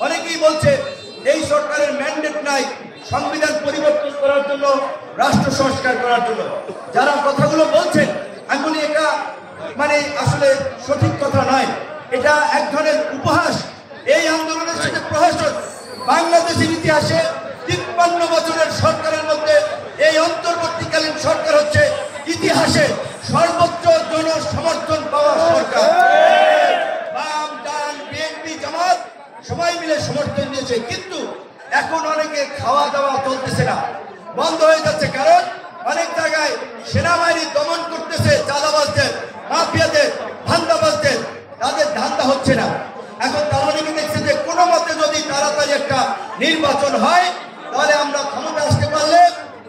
অনেকেই বলছে এই সরকারের ম্যান্ডেট নাই সংবিধান পরিবর্তন করার জন্য, রাষ্ট্র সংস্কার করার জন্য। যারা কথাগুলো বলছেন আমি বলি এটা মানে আসলে সঠিক কথা নয়, এটা এক ধরনের উপহাস। এই আন্দোলনের সাথে প্রহসন। বাংলাদেশের ইতিহাসে 53 বছরের সরকারের মধ্যে এই অন্তর্বর্তীকালীন সরকার হচ্ছে ইতিহাসে সর্বোচ্চ জনসমর্থন পাওয়া সরকার। বাম, ডান, বিএনপি, জামাত সবাই মিলে সমর্থন দিয়েছে, কিন্তু এখন অনেকে খাওয়া দাওয়া চলতেছে না, বন্ধ হয়ে যাচ্ছে। কারণ অনেক জায়গায় সেনাবাহিনী দমন করতেছে চাঁদাবাজদের, মাফিয়াদের, ধান্দাবাজদের, তাদের ধান্দা হচ্ছে না। এখন তারা অনেকে দেখছে যে কোনো মতে যদি তাড়াতাড়ি একটা নির্বাচন হয় তাহলে আমরা ক্ষমতা আসতে পারলে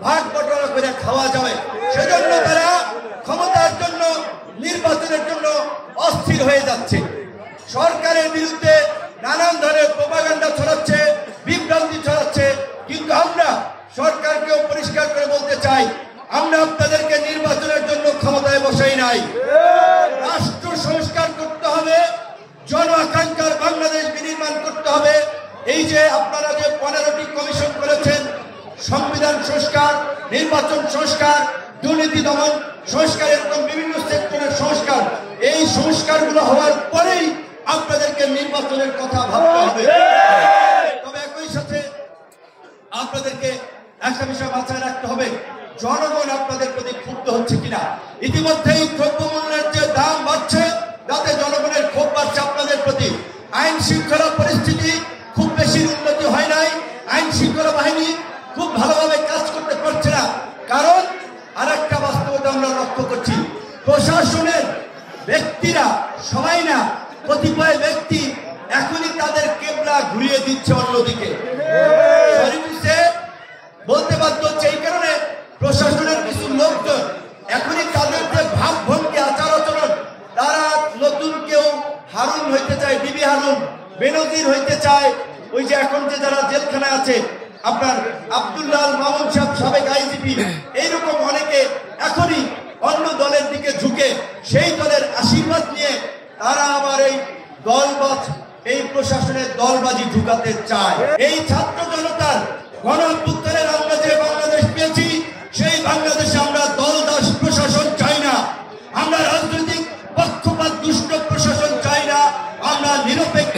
ভাগ বটরা করে খাওয়া যাবে। সেজন্য তারা ক্ষমতার জন্য, নির্বাচনের জন্য অস্থির হয়ে যাচ্ছে। সরকারের বিরুদ্ধে নানান ধরনের প্রোপাগান্ডা ছড়াচ্ছে, বিভ্রান্তি ছড়াচ্ছে। কিন্তু আমরা সরকারকেও পরিষ্কার করে বলতে চাই, আমরা আপনাদেরকে নির্বাচনের জন্য ক্ষমতায় বসাই নাই। রাষ্ট্র সংস্কার করতে হবে, জন আকাঙ্ক্ষার বাংলাদেশ বিনির্মাণ করতে হবে। এই যে আপনারা যে 15টি কমিশন করেছেন, সংবিধান সংস্কার, নির্বাচন সংস্কার, দুর্নীতি দমন সংস্কার, এরকম বিভিন্ন সেক্টরের সংস্কার, এই সংস্কারগুলো হওয়ার পরেই আপনাদেরকে নির্বাচনের কথা ভাবতে হবে। তবে একই সাথে আপনাদেরকে একটা বিষয় মাথায় রাখতে হবে, জনগণ আপনাদের প্রতি ক্ষুব্ধ হচ্ছে কিনা। ইতিমধ্যেই দ্রব্যমূল্যের যে দাম বাড়ছে তাতে জনগণের ক্ষোভ বাড়ছে আপনাদের প্রতি। আইন শৃঙ্খলা পরিস্থিতি খুব বেশি উন্নতি হয় নাই, আইন শৃঙ্খলা বাহিনী খুব ভালোভাবে কাজ করতে পারছে না। কারণ আরেকটা বাস্তবতা আমরা লক্ষ্য করছি, প্রশাসনের ব্যক্তিরা, সবাই না, কতিপয় ব্যক্তি এখনই তাদের কেবলা ঘুরিয়ে দিচ্ছে অন্যদিকে। বলতে বাধ্য হচ্ছে এই কারণে প্রশাসনের কিছু লোকজন এখনই তাদের যে ভাবভঙ্গি, আচার আচরণ, তারা নতুন কেউ হারুন হইতে চায়, বিবি হারুন, বেনজির হইতে চায়। ওই যে এখন যে যারা জেলখানায় আছে, আপনার আব্দুল্লাহ মামুন সাহেব, সাবেক আইজিপি, এইরকম অনেকে এখনই অন্য দলের দিকে ঝুঁকে সেই দলের আশীর্বাদ নিয়ে তারা আবার এই দলবাজ, এই প্রশাসনের দলবাজি ঢুকাতে চায়। এই ছাত্র জনতার গণ অভ্যুত্থানের আমরা যে বাংলাদেশ পেয়েছি, সেই বাংলাদেশে আমরা দলদাস প্রশাসন চাই না, আমরা রাজনৈতিক পক্ষপাত দুষ্ট প্রশাসন চাই না, আমরা নিরপেক্ষ